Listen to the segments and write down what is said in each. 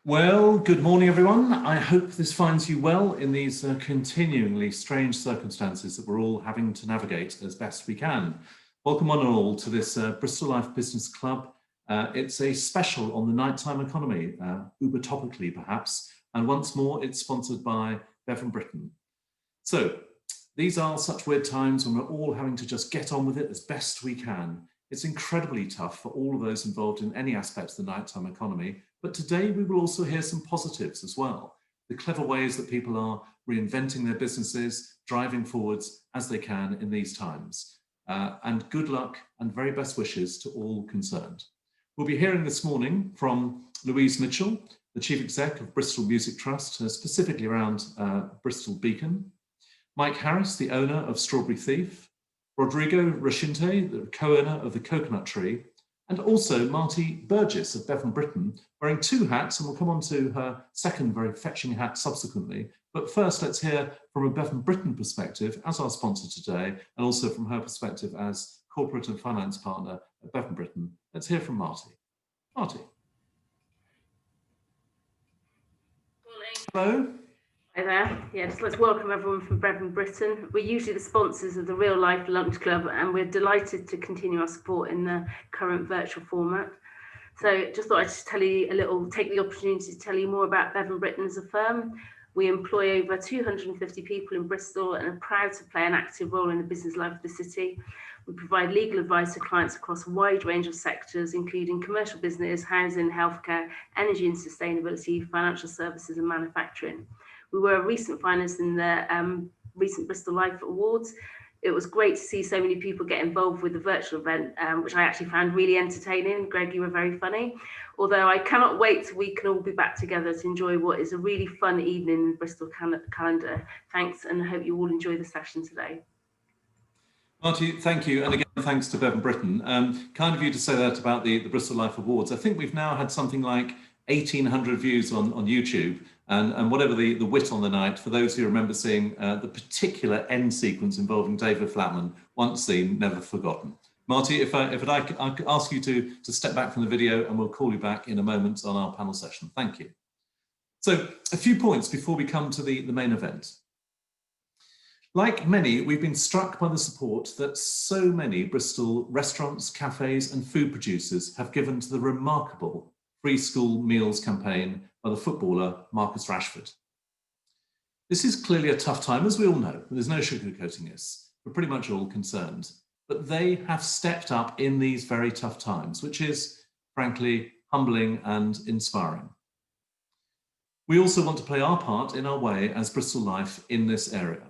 Well, good morning, everyone. I hope this finds you well in these continuingly strange circumstances that we're all having to navigate as best we can. Welcome one and all to this Bristol Life Business Club. It's a special on the nighttime economy, uber topically perhaps, and once more it's sponsored by Bevan Britain. So these are such weird times when we're all having to just get on with it as best we can. It's incredibly tough for all of those involved in any aspects of the nighttime economy, but today we will also hear some positives as well. The clever ways that people are reinventing their businesses, driving forwards as they can in these times. And good luck and very best wishes to all concerned. We'll be hearing this morning from Louise Mitchell, the Chief Exec of Bristol Music Trust, specifically around Bristol Beacon. Mike Harris, the owner of Strawberry Thief. Rodrigo Rashinte, the co-owner of the Coconut Tree, and also Marty Burgess of Bevan Britain, wearing two hats, and we'll come on to her second very fetching hat subsequently. But first, let's hear from a Bevan Britain perspective as our sponsor today, and also from her perspective as corporate and finance partner at Bevan Britain. Let's hear from Marty. Marty. Morning. Hello. Hi there. Yes, let's welcome everyone from Bevan Britain. We're usually the sponsors of the Real Life Lunch Club, and we're delighted to continue our support in the current virtual format. So just thought I'd just tell you take the opportunity to tell you more about Bevan Britain as a firm. We employ over 250 people in Bristol and are proud to play an active role in the business life of the city. We provide legal advice to clients across a wide range of sectors, including commercial business, housing, healthcare, energy and sustainability, financial services and manufacturing. We were a recent finalist in the recent Bristol Life Awards. It was great to see so many people get involved with the virtual event, which I actually found really entertaining. Greg, you were very funny. Although I cannot wait till we can all be back together to enjoy what is a really fun evening in the Bristol calendar. Thanks, and I hope you all enjoy the session today. Marty, thank you. And again, thanks to Bevan Britain. Kind of you to say that about the Bristol Life Awards. I think we've now had something like 1,800 views on YouTube. And whatever the wit on the night, for those who remember seeing the particular end sequence involving David Flatman, once seen, never forgotten. Marty, if I could ask you to step back from the video, and we'll call you back in a moment on our panel session. Thank you. So a few points before we come to the main event. Like many, we've been struck by the support that so many Bristol restaurants, cafes and food producers have given to the remarkable Free School Meals campaign by the footballer Marcus Rashford. This is clearly a tough time, as we all know. There's no sugarcoating this. We're pretty much all concerned. But they have stepped up in these very tough times, which is, frankly, humbling and inspiring. We also want to play our part in our way as Bristol Life in this area.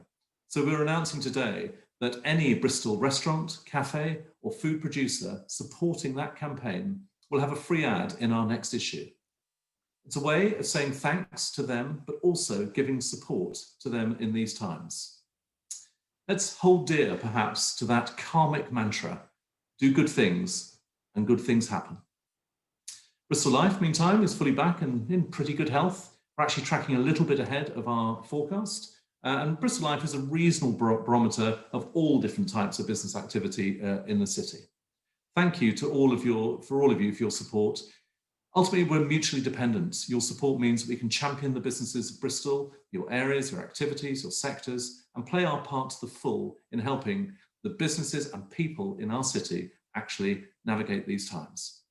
So we're announcing today that any Bristol restaurant, cafe or food producer supporting that campaign will have a free ad in our next issue. It's a way of saying thanks to them, but also giving support to them in these times. Let's hold dear, perhaps, to that karmic mantra: do good things and good things happen. Bristol Life, meantime, is fully back and in pretty good health. We're actually tracking a little bit ahead of our forecast. And Bristol Life is a reasonable barometer of all different types of business activity in the city. Thank you to all of you for your support. Ultimately, we're mutually dependent. Your support means that we can champion the businesses of Bristol, your areas, your activities, your sectors, and play our part to the full in helping the businesses and people in our city actually navigate these times.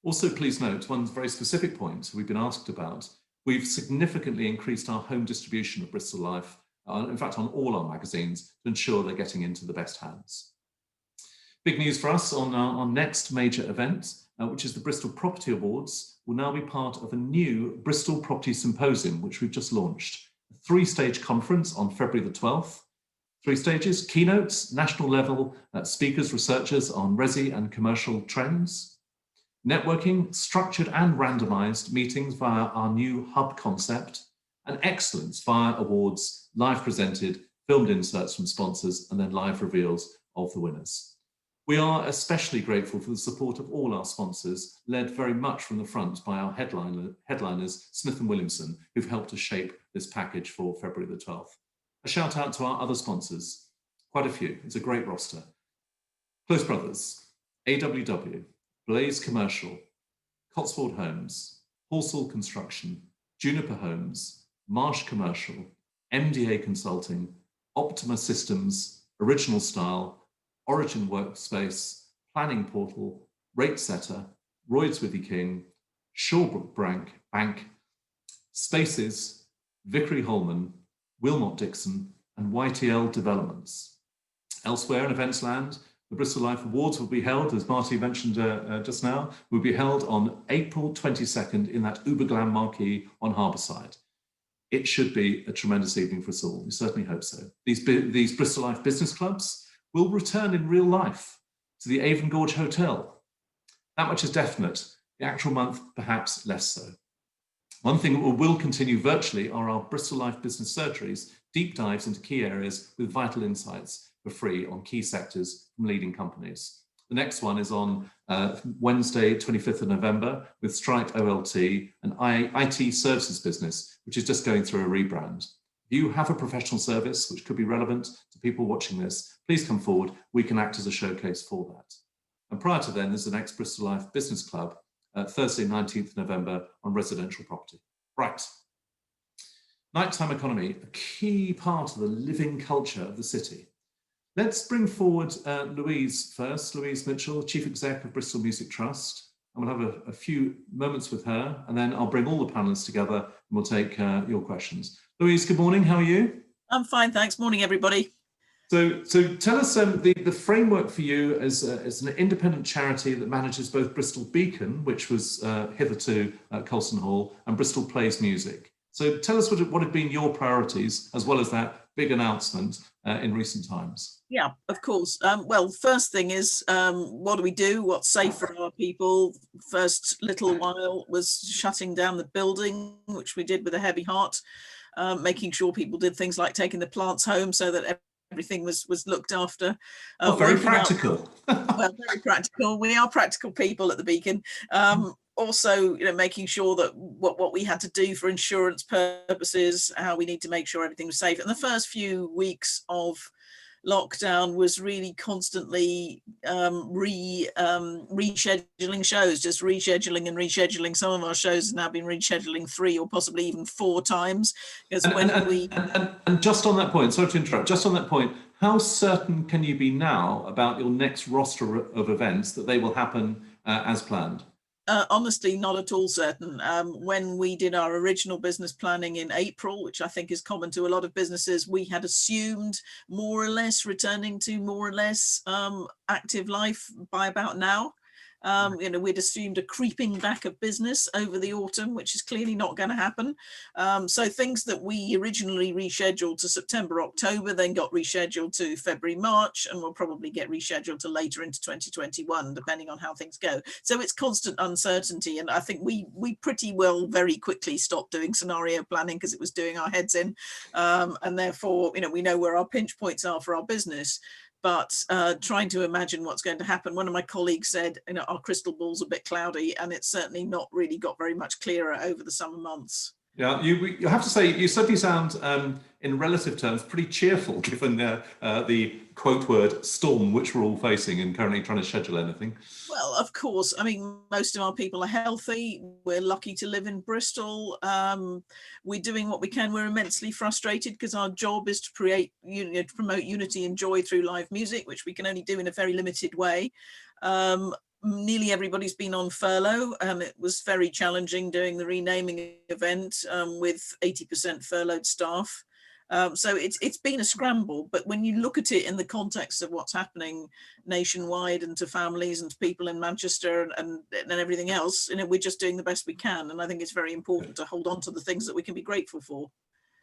Also, please note one very specific point we've been asked about. We've significantly increased our home distribution of Bristol Life, in fact, on all our magazines, to ensure they're getting into the best hands. Big news for us on our next major event, which is the Bristol Property Awards, will now be part of a new Bristol Property Symposium, which we've just launched. A three-stage conference on February the 12th. 3 stages: keynotes, national level speakers, researchers on resi and commercial trends. Networking, structured and randomized meetings via our new hub concept. And excellence via awards, live presented, filmed inserts from sponsors, and then live reveals of the winners. We are especially grateful for the support of all our sponsors, led very much from the front by our headliners, Smith & Williamson, who've helped to shape this package for February the 12th. A shout out to our other sponsors, quite a few, it's a great roster. Close Brothers, AWW, Blaze Commercial, Cotswold Homes, Horsell Construction, Juniper Homes, Marsh Commercial, MDA Consulting, Optima Systems, Original Style, Origin Workspace, Planning Portal, Rate Setter, Royds Withy King, Shawbrook Bank, Spaces, Vickery Holman, Wilmot Dixon, and YTL Developments. Elsewhere in events land, the Bristol Life Awards will be held, as Marty mentioned just now, will be held on April 22nd in that Uber Glam marquee on Harbourside. It should be a tremendous evening for us all. We certainly hope so. These Bristol Life business clubs will return in real life to the Avon Gorge Hotel. That much is definite. The actual month, perhaps less so. One thing that will continue virtually are our Bristol Life business surgeries, deep dives into key areas with vital insights for free on key sectors from leading companies. The next one is on Wednesday, 25th of November, with Stripe OLT, an IT services business, which is just going through a rebrand. If you have a professional service which could be relevant to people watching this, please come forward. We can act as a showcase for that. And prior to then, there's the next Bristol Life Business Club, Thursday, 19th November, on residential property. Right. Nighttime economy, a key part of the living culture of the city. Let's bring forward Louise first, Louise Mitchell, Chief Exec of Bristol Music Trust. And we'll have a few moments with her, and then I'll bring all the panelists together and we'll take your questions. Louise, good morning, how are you? I'm fine, thanks. Morning, everybody. So tell us the framework for you as an independent charity that manages both Bristol Beacon, which was hitherto Colston Hall, and Bristol Plays Music. So tell us what have been your priorities, as well as that big announcement in recent times. Yeah, of course. Well, first thing is, what do we do? What's safe for our people? First little while was shutting down the building, which we did with a heavy heart, making sure people did things like taking the plants home so that everything was looked after. Very practical. Well, very practical. We are practical people at the Beacon. Also, making sure that what we had to do for insurance purposes, how we need to make sure everything was safe. And the first few weeks of lockdown was really constantly rescheduling shows, just rescheduling and rescheduling. Some of our shows have now been rescheduling 3 or possibly even 4 times. Because and just on that point, sorry to interrupt, just on that point, how certain can you be now about your next roster of events that they will happen as planned? Honestly, not at all certain. When we did our original business planning in April, which I think is common to a lot of businesses, we had assumed more or less returning to more or less active life by about now. We'd assumed a creeping back of business over the autumn, which is clearly not going to happen. So things that we originally rescheduled to September, October, then got rescheduled to February, March, and will probably get rescheduled to later into 2021, depending on how things go. So it's constant uncertainty. And I think we pretty well very quickly stopped doing scenario planning because it was doing our heads in. And therefore, we know where our pinch points are for our business. But trying to imagine what's going to happen. One of my colleagues said, our crystal ball's a bit cloudy, and it's certainly not really got very much clearer over the summer months. Yeah, you have to say, you certainly sound, in relative terms, pretty cheerful, given the quote word storm which we're all facing and currently trying to schedule anything. Well, of course. I mean, most of our people are healthy. We're lucky to live in Bristol. We're doing what we can. We're immensely frustrated because our job is to promote unity and joy through live music, which we can only do in a very limited way. Nearly everybody's been on furlough, and it was very challenging doing the renaming event with 80% furloughed staff. So it's been a scramble, but when you look at it in the context of what's happening nationwide and to families and to people in Manchester and everything else, we're just doing the best we can. And I think it's very important to hold on to the things that we can be grateful for.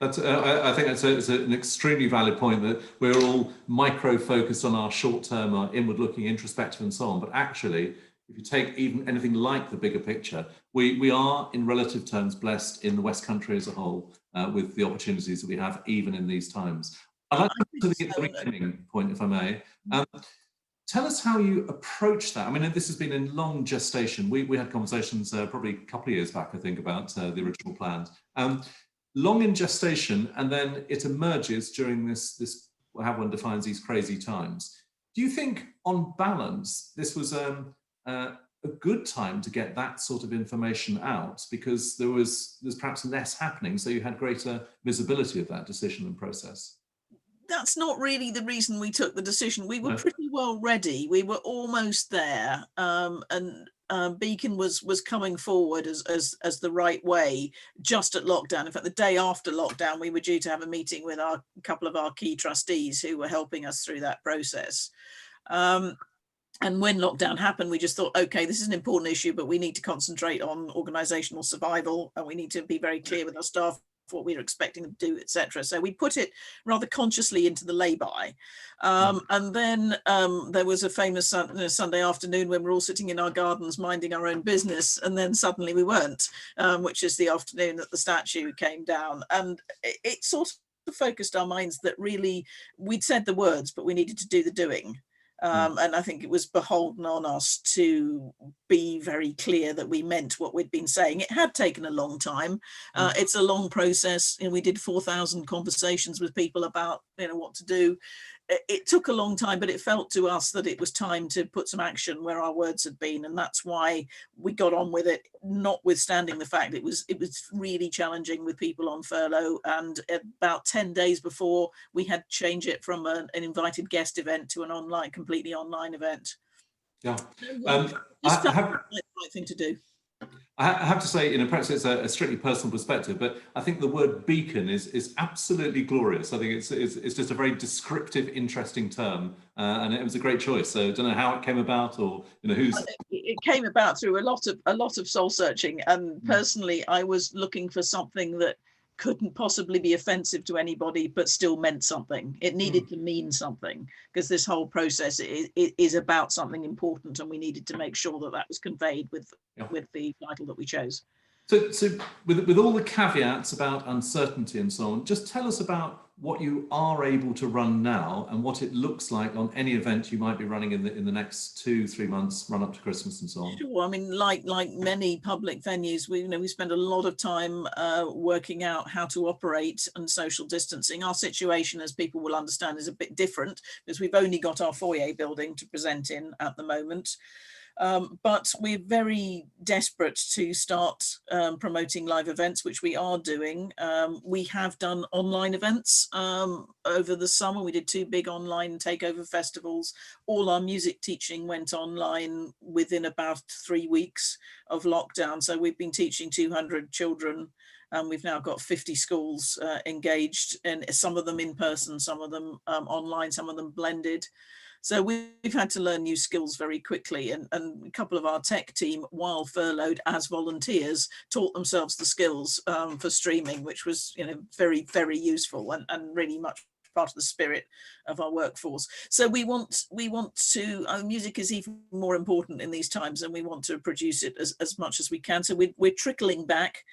That's, I think it's an extremely valid point, that we're all micro-focused on our short-term, our inward-looking, introspective and so on. But actually, if you take even anything like the bigger picture, we are, in relative terms, blessed in the West Country as a whole with the opportunities that we have, even in these times. I'd like to go to the renaming point, if I may. Tell us how you approach that. I mean, this has been in long gestation. We had conversations probably a couple of years back, I think, about the original plans. Long in gestation, and then it emerges during this how one defines these crazy times. Do you think, on balance, this was a a good time to get that sort of information out, because there's perhaps less happening, so you had greater visibility of that decision and process? That's not really the reason we took the decision. We were No. pretty well ready. We were almost there, and Beacon was coming forward as the right way just at lockdown. In fact, the day after lockdown, we were due to have a meeting with a couple of our key trustees who were helping us through that process. And when lockdown happened, we just thought, okay, this is an important issue, but we need to concentrate on organisational survival, and we need to be very clear with our staff what we were expecting them to do, etc. So we put it rather consciously into the lay-by. And then there was a famous Sunday afternoon when we're all sitting in our gardens minding our own business, and then suddenly we weren't, which is the afternoon that the statue came down. And it sort of focused our minds that really we'd said the words, but we needed to do the doing. And I think it was beholden on us to be very clear that we meant what we'd been saying. It had taken a long time. It's a long process. We did 4,000 conversations with people about what to do. It took a long time, but it felt to us that it was time to put some action where our words had been, and that's why we got on with it, notwithstanding the fact it was really challenging with people on furlough. And about 10 days before, we had to change it from an invited guest event to an completely online event. Yeah. Just the right thing to do. I have to say, perhaps it's a strictly personal perspective, but I think the word beacon is absolutely glorious. I think it's just a very descriptive, interesting term, and it was a great choice. So I don't know how it came about, or who's. It came about through a lot of soul searching, and personally, I was looking for something that couldn't possibly be offensive to anybody, but still meant something. It needed to mean something, because this whole process is about something important, and we needed to make sure that was conveyed with the title that we chose. So with all the caveats about uncertainty and so on, just tell us about what you are able to run now and what it looks like on any event you might be running in the next 2-3 months, run up to Christmas and so on. Sure. I mean, like many public venues, we spend a lot of time working out how to operate and social distancing. Our situation, as people will understand, is a bit different because we've only got our foyer building to present in at the moment. But we're very desperate to start promoting live events, which we are doing. We have done online events over the summer. We did 2 big online takeover festivals. All our music teaching went online within about 3 weeks of lockdown. So we've been teaching 200 children. And we've now got 50 schools engaged, and some of them in person, some of them online, some of them blended. So we've had to learn new skills very quickly, and a couple of our tech team, while furloughed as volunteers, taught themselves the skills for streaming, which was very, very useful and really much part of the spirit of our workforce. So we want to, music is even more important in these times, and we want to produce it as much as we can. So we're trickling back,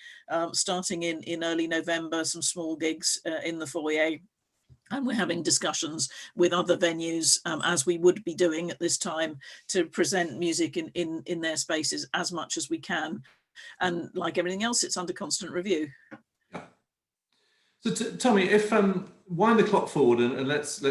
starting in early November, some small gigs in the foyer. And we're having discussions with other venues, as we would be doing at this time, to present music in their spaces as much as we can. And like everything else, it's under constant review. Yeah. So Tommy, if wind the clock forward and let's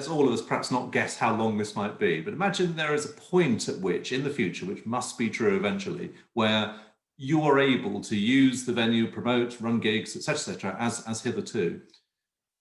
all of us perhaps not guess how long this might be, but imagine there is a point at which in the future, which must be true eventually, where you are able to use the venue, promote, run gigs, etc., as hitherto.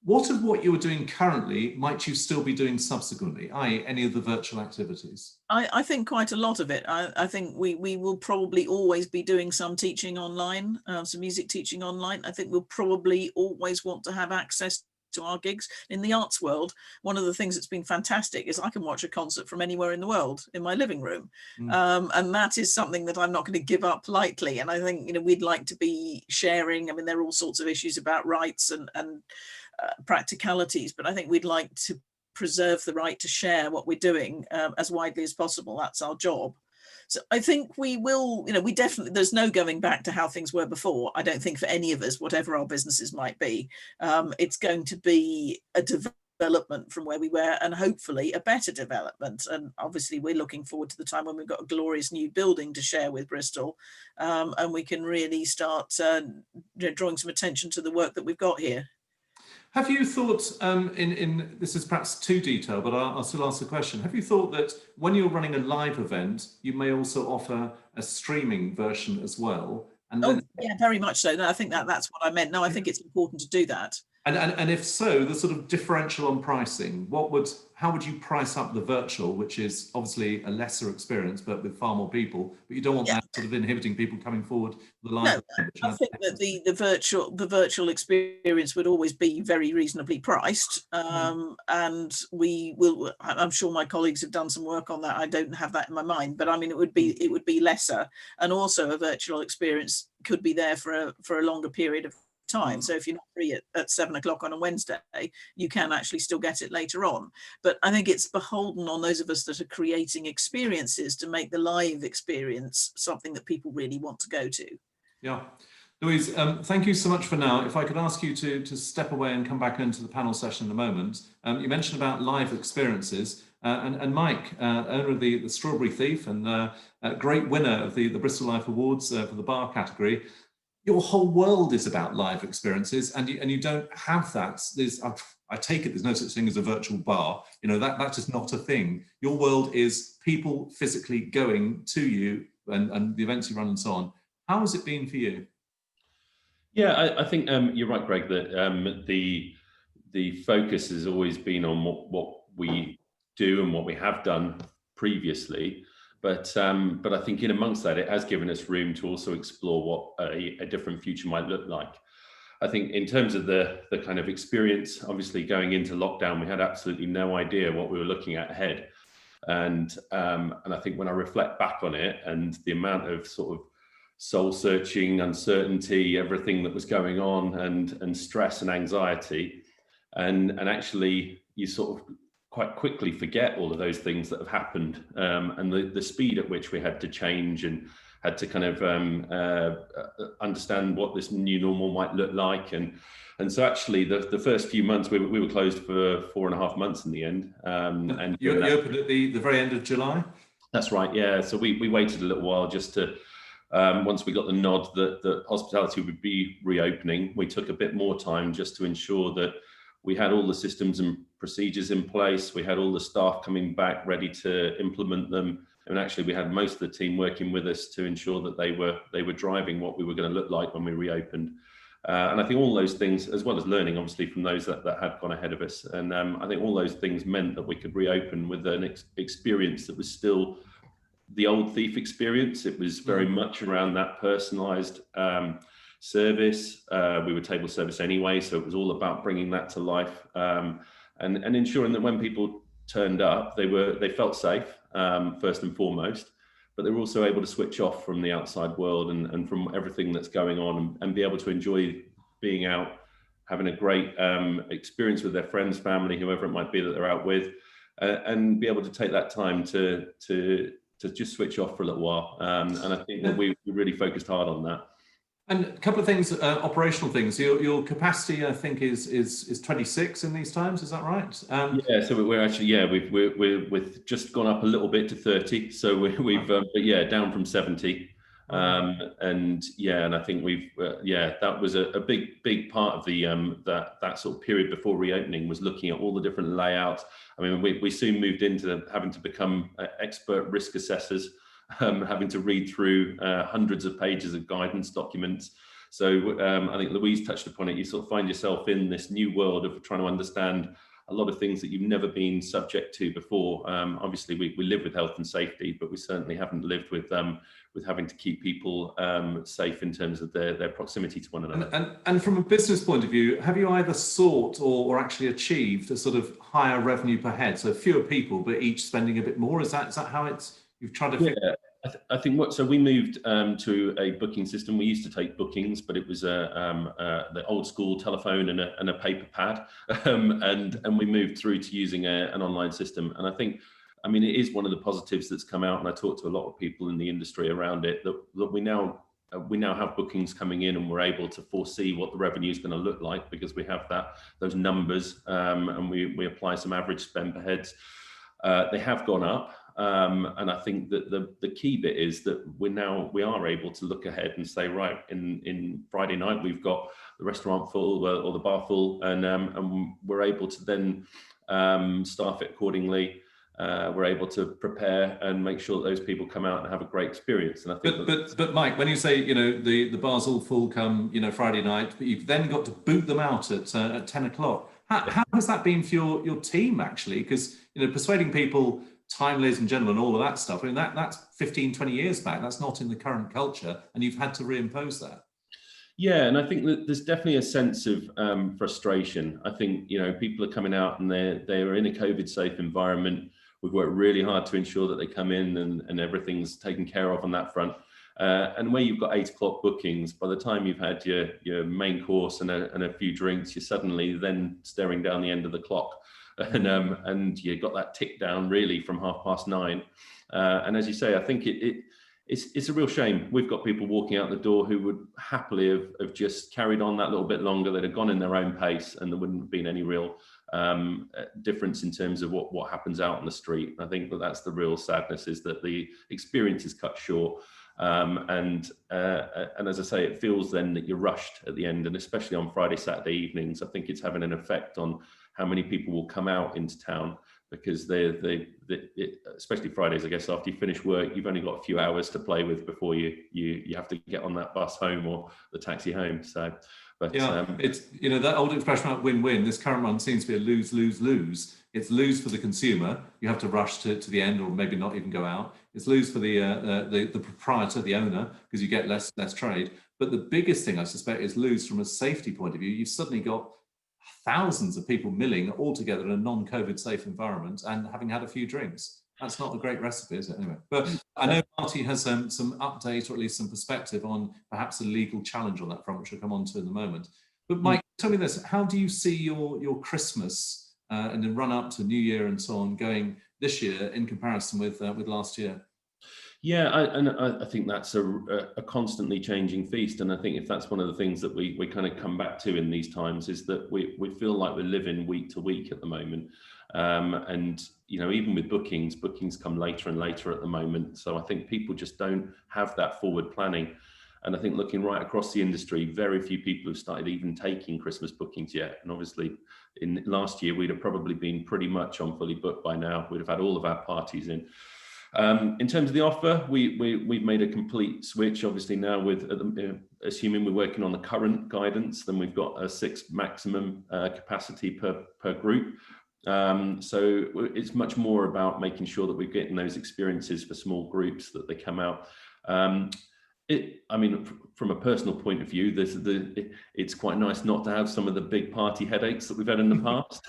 What of what you are doing currently might you still be doing subsequently, i.e. any of the virtual activities? I think quite a lot of it. I think we will probably always be doing some teaching online, some music teaching online. I think we'll probably always want to have access to our gigs. In the arts world, one of the things that's been fantastic is I can watch a concert from anywhere in the world in my living room. And that is something that I'm not going to give up lightly. And I think, we'd like to be sharing. I mean, there are all sorts of issues about rights and practicalities, but I think we'd like to preserve the right to share what we're doing as widely as possible. That's our job. So I think we will, we definitely, there's no going back to how things were before. I don't think for any of us, whatever our businesses might be, it's going to be a development from where we were, and hopefully a better development. And obviously we're looking forward to the time when we've got a glorious new building to share with Bristol, and we can really start drawing some attention to the work that we've got here. Have you thought, in this is perhaps too detailed, but I'll still ask the question. Have you thought that when you're running a live event, you may also offer a streaming version as well? And Oh, then, yeah, very much so. No, I think that's what I meant. No, I think it's important to do that. and if so, the sort of differential on pricing, how would you price up the virtual, which is obviously a lesser experience, but with far more people, but you don't want Yeah. that sort of inhibiting people coming forward to the No, live event. I think that the virtual experience would always be very reasonably priced, and we will. I'm sure my colleagues have done some work on that. I don't have that in my mind, but I mean, it would be lesser, and also a virtual experience could be there for a longer period of time. So if you're not free at 7 o'clock on a Wednesday, you can actually still get it later on. But I think it's beholden on those of us that are creating experiences to make the live experience something that people really want to go to. Yeah. Louise, thank you so much for now. If I could ask you to step away and come back into the panel session in a moment. You mentioned about live experiences, and Mike, owner of the Strawberry Thief and a great winner of the Bristol Life Awards for the bar category. Your whole world is about live experiences, and you don't have that. I take it there's no such thing as a virtual bar. You know, that's just not a thing. Your world is people physically going to you and the events you run and so on. How has it been for you? Yeah, I think you're right, Greg, that the focus has always been on what we do and what we have done previously. But I think in amongst that, it has given us room to also explore what a different future might look like. I think in terms of the kind of experience, obviously going into lockdown, we had absolutely no idea what we were looking at ahead. And I think when I reflect back on it and the amount of sort of soul searching, uncertainty, everything that was going on, and stress and anxiety, and actually you sort of quite quickly forget all of those things that have happened, and the speed at which we had to change and had to kind of understand what this new normal might look like. And so actually the first few months we were closed for 4.5 months in the end. And you opened at the very end of July? That's right, yeah. So we waited a little while just to, once we got the nod that hospitality would be reopening, we took a bit more time just to ensure that we had all the systems and procedures in place. We had all the staff coming back ready to implement them. And actually we had most of the team working with us to ensure that they were driving what we were going to look like when we reopened. And I think all those things, as well as learning obviously from those that had gone ahead of us. And I think all those things meant that we could reopen with an experience that was still the old Thief experience. It was very much around that personalized service. We were table service anyway, so it was all about bringing that to life, and ensuring that when people turned up, they felt safe, first and foremost, but they were also able to switch off from the outside world and from everything that's going on, and be able to enjoy being out, having a great experience with their friends, family, whoever it might be that they're out with, and be able to take that time to just switch off for a little while. And I think that we really focused hard on that. And a couple of things, operational things. Your capacity, I think, is 26 in these times. Is that right? Yeah. So we're actually, we've just gone up a little bit to 30. So we've but yeah, down from 70. And I think we've that was a big part of the that sort of period before reopening, was looking at all the different layouts. I mean, we soon moved into having to become expert risk assessors, having to read through hundreds of pages of guidance documents. So I think Louise touched upon it. You sort of find yourself in this new world of trying to understand a lot of things that you've never been subject to before. Obviously, we live with health and safety, but we certainly haven't lived with having to keep people safe in terms of their proximity to one another. And from a business point of view, have you either sought or actually achieved a sort of higher revenue per head? So fewer people, but each spending a bit more. Is that how you've tried to figure? I think so we moved to a booking system. We used to take bookings, but it was the old school telephone and a paper pad, and we moved through to using an online system. And I think, I mean, it is one of the positives that's come out, and I talked to a lot of people in the industry around it, that we now have bookings coming in, and we're able to foresee what the revenue is going to look like, because we have those numbers, and we apply some average spend per heads. They have gone up. And I think that the key bit is that we are able to look ahead and say, right, in Friday night, we've got the restaurant full or the bar full, and we're able to then staff it accordingly. We're able to prepare and make sure that those people come out and have a great experience. And I think, but Mike, when you say the bar's all full come Friday night, but you've then got to boot them out at 10 o'clock. How has that been for your team actually? Because persuading people, time, ladies and gentlemen, all of that stuff. I mean that's 15, 20 years back. That's not in the current culture, and you've had to reimpose that. Yeah, and I think that there's definitely a sense of frustration. I think people are coming out and they're in a COVID-safe environment. We've worked really hard to ensure that they come in and everything's taken care of on that front. And where you've got 8 o'clock bookings, by the time you've had your main course and a few drinks, you're suddenly then staring down the end of the clock, and you got that tick down really from 9:30. And as you say, I think it's a real shame. We've got people walking out the door who would happily have just carried on that little bit longer. They'd have gone in their own pace, and there wouldn't have been any real difference in terms of what happens out on the street. I think that's the real sadness, is that the experience is cut short. And as I say, it feels then that you're rushed at the end, and especially on Friday, Saturday evenings, I think it's having an effect on how many people will come out into town, because especially Fridays, I guess, after you finish work, you've only got a few hours to play with before you have to get on that bus home or the taxi home. So, but yeah, it's that old expression about win-win. This current one seems to be a lose-lose-lose. It's lose for the consumer. You have to rush to the end, or maybe not even go out. It's lose for the proprietor, the owner, because you get less trade. But the biggest thing, I suspect, is lose from a safety point of view. You've suddenly got thousands of people milling all together in a non-COVID safe environment and having had a few drinks. That's not a great recipe, is it? Anyway, but I know Marty has some update, or at least some perspective on perhaps a legal challenge on that front, which we'll come on to in a moment. But Mike, tell me this: how do you see your Christmas and the run up to New Year and so on going this year in comparison with last year? Yeah, I think that's a constantly changing feast, and I think if that's one of the things that we kind of come back to in these times, is that we feel like we're living week to week at the moment, and even with bookings come later and later at the moment. So I think people just don't have that forward planning, and I think looking right across the industry, very few people have started even taking Christmas bookings yet. And obviously, in last year we'd have probably been pretty much on fully booked by now. We'd have had all of our parties in. In terms of the offer, we've made a complete switch. Obviously now, with assuming we're working on the current guidance, then we've got a 6 maximum capacity per group. So it's much more about making sure that we're getting those experiences for small groups, that they come out. From a personal point of view, it's quite nice not to have some of the big party headaches that we've had in the past,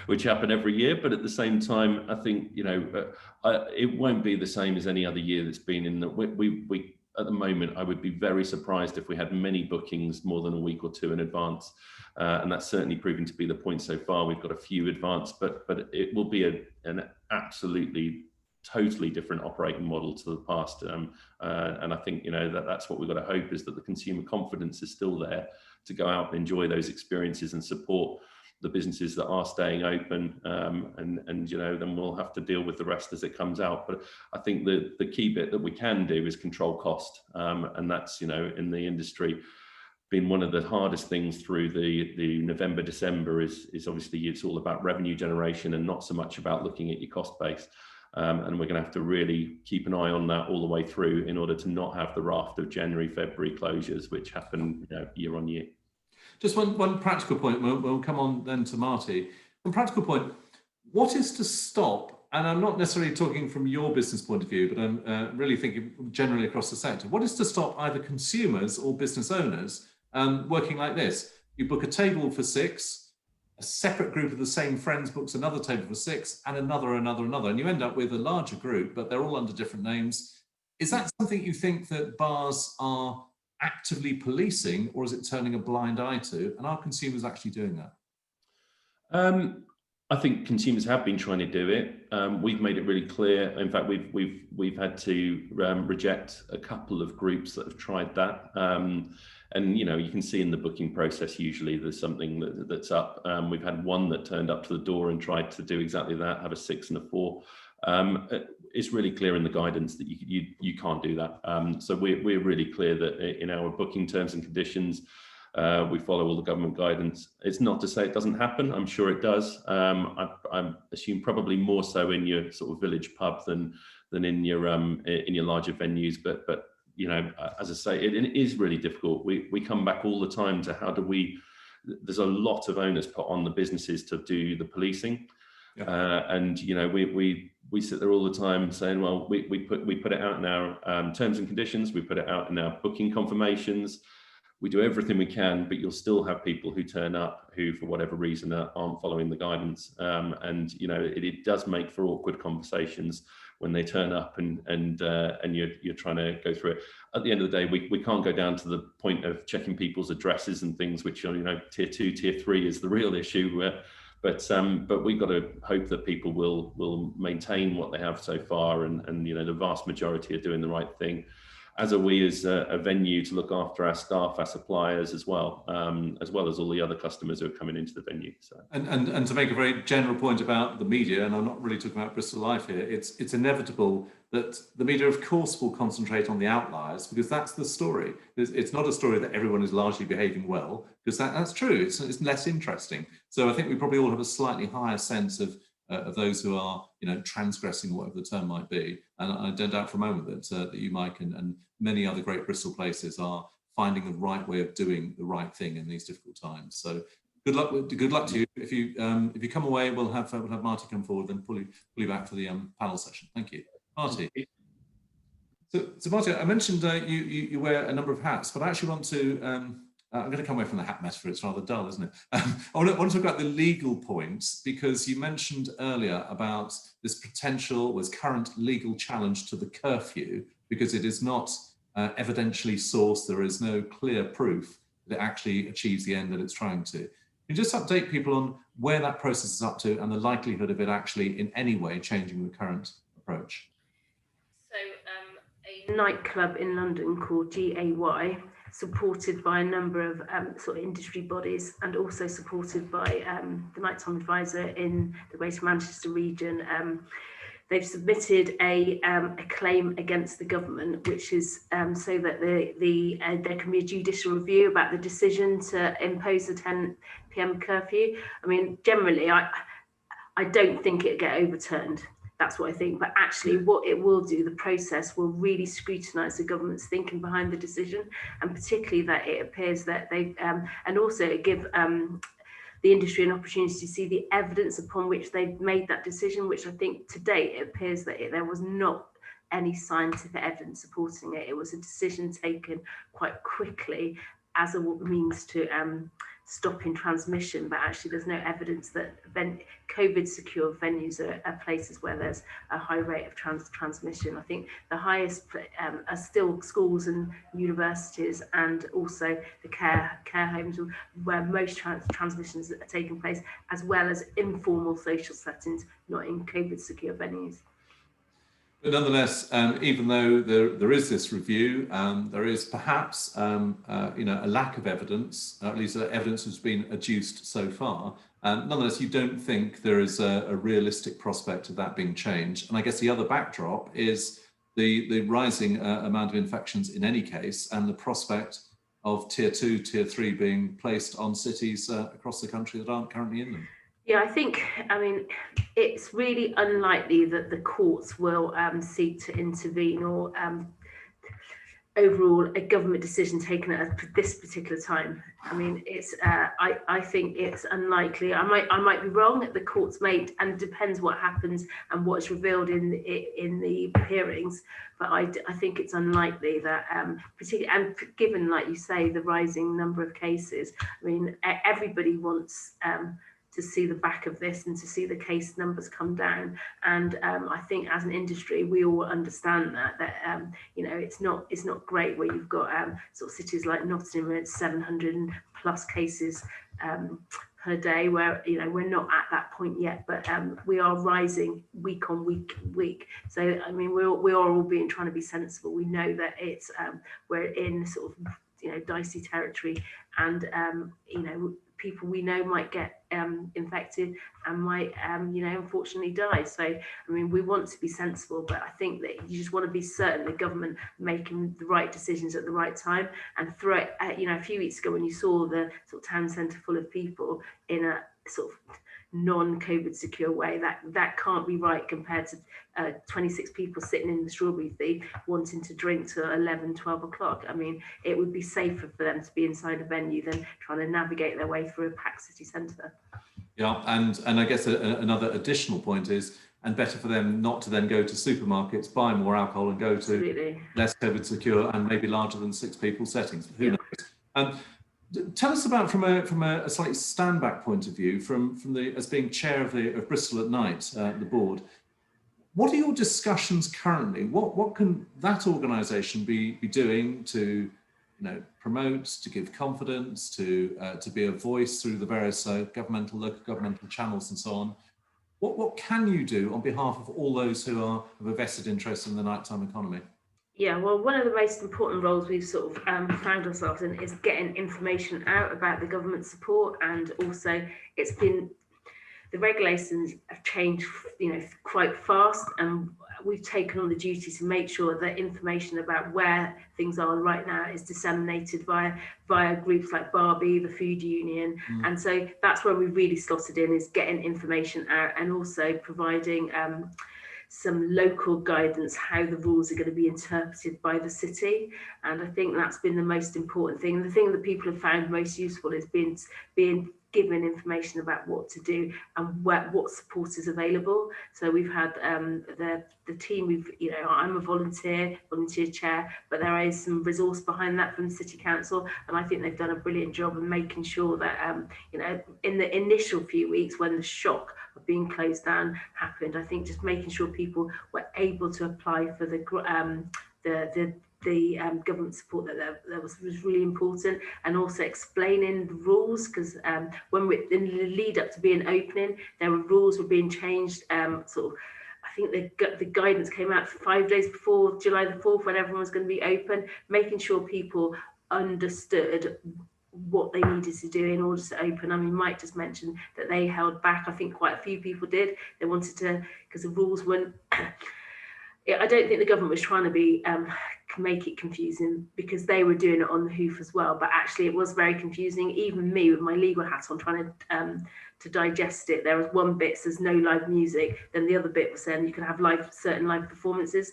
which happen every year. But at the same time, I think it won't be the same as any other year that's been in. We at the moment, I would be very surprised if we had many bookings more than a week or two in advance, and that's certainly proving to be the point so far. We've got a few advanced, but it will be an absolutely totally different operating model to the past, and I think that's what we've got to hope, is that the consumer confidence is still there to go out and enjoy those experiences and support the businesses that are staying open, and then we'll have to deal with the rest as it comes out. But I think the key bit that we can do is control cost, and that's in the industry been one of the hardest things through the November, December is obviously it's all about revenue generation and not so much about looking at your cost base. And we're going to have to really keep an eye on that all the way through in order to not have the raft of January, February closures, which happen year on year. Just one practical point. We'll come on then to Marty. One practical point: what is to stop? And I'm not necessarily talking from your business point of view, but I'm really thinking generally across the sector. What is to stop either consumers or business owners working like this? You book a table for 6. A separate group of the same friends books another table for 6, and another, and you end up with a larger group, but they're all under different names. Is that something you think that bars are actively policing, or is it turning a blind eye to? And are consumers actually doing that? I think consumers have been trying to do it. We've made it really clear. In fact, we've had to reject a couple of groups that have tried that. And you can see in the booking process, usually there's something that's up. We've had one that turned up to the door and tried to do exactly that, have a 6 and a 4. It's really clear in the guidance that you can't do that. So we're really clear that in our booking terms and conditions, We follow all the government guidance. It's not to say it doesn't happen. I'm sure it does. I assume probably more so in your sort of village pub than in your larger venues. But you know, as I say, it is really difficult. We come back all the time to how do we. There's a lot of onus put on the businesses to do the policing, and you know, we sit there all the time saying, well, we put it out in our terms and conditions. We put it out in our booking confirmations. We do everything we can, but you'll still have people who turn up who, for whatever reason, aren't following the guidance. And you know, it does make for awkward conversations when they turn up and you're trying to go through it. At the end of the day, we can't go down to the point of checking people's addresses and things, which are, you know, tier 2, tier 3 is the real issue. But we've got to hope that people will maintain what they have so far, and you know, the vast majority are doing the right thing, as are we as a venue to look after our staff, our suppliers as well as all the other customers who are coming into the venue. So and to make a very general point about the media, and I'm not really talking about Bristol Life here, it's inevitable that the media, of course, will concentrate on the outliers, because that's the story. It's not a story that everyone is largely behaving well, because that's true. It's less interesting. So I think we probably all have a slightly higher sense of those who are, you know, transgressing, whatever the term might be. And I don't doubt for a moment that you, Mike, and many other great Bristol places are finding the right way of doing the right thing in these difficult times. So good luck to you. If you come away, we'll have Marty come forward, then pull you back for the panel session. Thank you, Marty. So Marty, I mentioned you wear a number of hats, but I actually want to. I'm going to come away from the hat metaphor. It's rather dull, isn't it? I want to talk about the legal points, because you mentioned earlier about this current legal challenge to the curfew, because it is not evidentially sourced. There is no clear proof that it actually achieves the end that it's trying to. Can you just update people on where that process is up to and the likelihood of it actually in any way changing the current approach? So a nightclub in London called GAY, supported by a number of sort of industry bodies, and also supported by the Nighttime Advisor in the Greater Manchester region. They've submitted a claim against the government, which is so that there can be a judicial review about the decision to impose a 10 p.m. curfew. I mean, generally, I don't think it'll get overturned. That's what I think. But actually, what it will do, the process will really scrutinise the government's thinking behind the decision, and particularly that it appears that they and also give the industry an opportunity to see the evidence upon which they've made that decision, which I think to date it appears that there was not any scientific evidence supporting it. It was a decision taken quite quickly as a means to stopping transmission, but actually there's no evidence that COVID secure venues are places where there's a high rate of transmission. I think the highest are still schools and universities, and also the care homes, where most transmissions are taking place, as well as informal social settings, not in COVID secure venues. But nonetheless, even though there is this review, there is perhaps you know, a lack of evidence, at least evidence has been adduced so far. Nonetheless, you don't think there is a realistic prospect of that being changed. And I guess the other backdrop is the rising amount of infections in any case, and the prospect of tier 2, tier 3 being placed on cities across the country that aren't currently in them. Yeah, I mean, it's really unlikely that the courts will seek to intervene, or overall a government decision taken at this particular time. I mean, it's I think it's unlikely. I might be wrong. The courts may, and it depends what happens and what's revealed in the hearings. But I think it's unlikely that, particularly, and given, like you say, the rising number of cases. I mean, everybody wants to see the back of this and to see the case numbers come down. And I think as an industry, we all understand that you know, it's not great where you've got sort of cities like Nottingham, where it's 700 plus cases per day, where, you know, we're not at that point yet, but we are rising week on week. So I mean, we are all trying to be sensible. We know that it's we're in sort of, you know, dicey territory, and you know, people we know might get infected and might, unfortunately die. So, I mean, we want to be sensible, but I think that you just want to be certain the government making the right decisions at the right time. And through it, a few weeks ago when you saw the sort of town centre full of people in a sort of non-COVID secure way, that can't be right compared to 26 people sitting in the strawberry thief wanting to drink till 11, 12 o'clock. I mean, it would be safer for them to be inside a venue than trying to navigate their way through a packed city centre. Yeah, and I guess another additional point is, and better for them not to then go to supermarkets, buy more alcohol, and go to Absolutely. less COVID secure and maybe larger than 6 people settings. Who knows? Tell us about from a slightly stand-back point of view, from the as being chair of Bristol at Night, the board. What are your discussions currently? What can that organisation be doing to, promote, to give confidence, to be a voice through the various governmental, local governmental channels and so on? What can you do on behalf of all those who have a vested interest in the nighttime economy? Yeah, well, one of the most important roles we've sort of found ourselves in is getting information out about the government support, and also the regulations have changed, quite fast, and we've taken on the duty to make sure that information about where things are right now is disseminated via groups like Barbie, the Food Union, and so that's where we really slotted in, is getting information out and also providing some local guidance how the rules are going to be interpreted by the city. And I think that's been the most important thing. The thing that people have found most useful is being given information about what to do and what support is available. So we've had the team, I'm a volunteer chair, but there is some resource behind that from the City Council, and I think they've done a brilliant job of making sure that in the initial few weeks when the shock of being closed down happened, I think just making sure people were able to apply for the government support that was really important, and also explaining the rules, because when in the lead up to being opening, there were rules were being changed. I think the guidance came out 5 days before July the 4th, when everyone was going to be open, making sure people understood what they needed to do in order to open. I mean, Mike just mentioned that they held back. I think quite a few people did. They wanted to, because the rules weren't. I don't think the government was trying to make it confusing, because they were doing it on the hoof as well. But actually, it was very confusing. Even me with my legal hat on, trying to digest it. There was one bit says no live music, then the other bit was saying you can have certain live performances.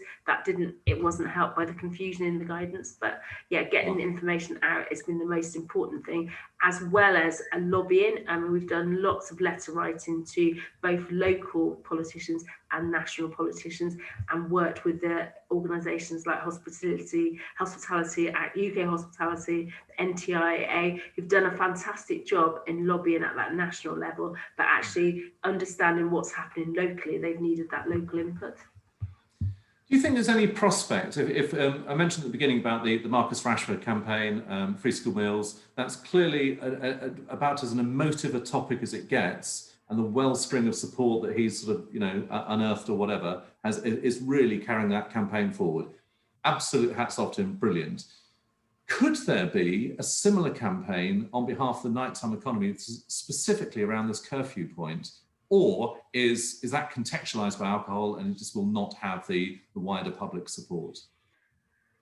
It wasn't helped by the confusion in the guidance. But yeah, getting the information out has been the most important thing, as well as lobbying. We've done lots of letter writing to both local politicians and national politicians, and worked with the organisations like Hospitality at UK Hospitality, NTIA, who've done a fantastic job in lobbying at that national level, but actually understanding what's happening locally. They've needed that local input. Do you think there's any prospect, if I mentioned at the beginning about the Marcus Rashford campaign, free school meals, that's clearly about as an emotive a topic as it gets, and the wellspring of support that he's sort of, unearthed or whatever, is really carrying that campaign forward. Absolute hats off to him, brilliant. Could there be a similar campaign on behalf of the nighttime economy, specifically around this curfew point? Or is that contextualized by alcohol and it just will not have the wider public support?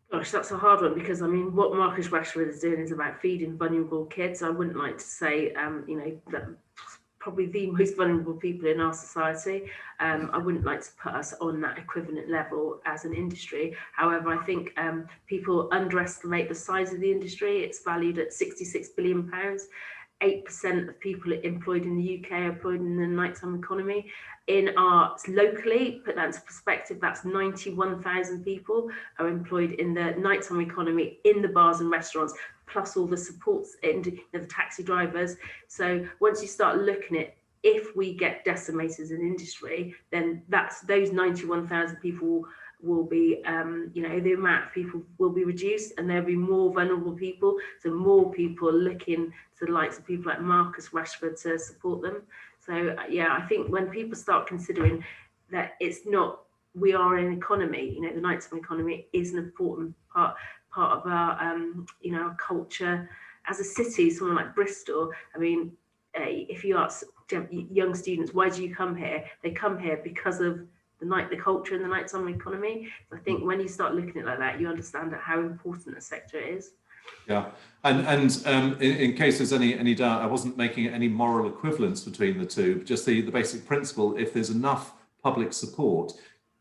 Gosh, that's a hard one, because I mean, what Marcus Rashford is doing is about feeding vulnerable kids. I wouldn't like to say, that probably the most vulnerable people in our society. I wouldn't like to put us on that equivalent level as an industry. However, I think people underestimate the size of the industry. It's valued at £66 billion. 8% of people employed in the UK are employed in the nighttime economy. Locally, put that into perspective, that's 91,000 people are employed in the nighttime economy in the bars and restaurants, plus all the supports in the taxi drivers. So once you start looking at, if we get decimated as an industry, then those 91,000 people will be, the amount of people will be reduced, and there'll be more vulnerable people. So more people looking to the likes of people like Marcus Rashford to support them. So yeah, I think when people start considering that we are an economy, the nighttime economy is an important part of our, our culture. As a city, someone like Bristol, I mean, if you ask young students, why do you come here? They come here because of the culture and the nighttime economy. So I think when you start looking at it like that, you understand how important the sector is. Yeah, and in case there's any doubt, I wasn't making any moral equivalence between the two, but just the basic principle. If there's enough public support,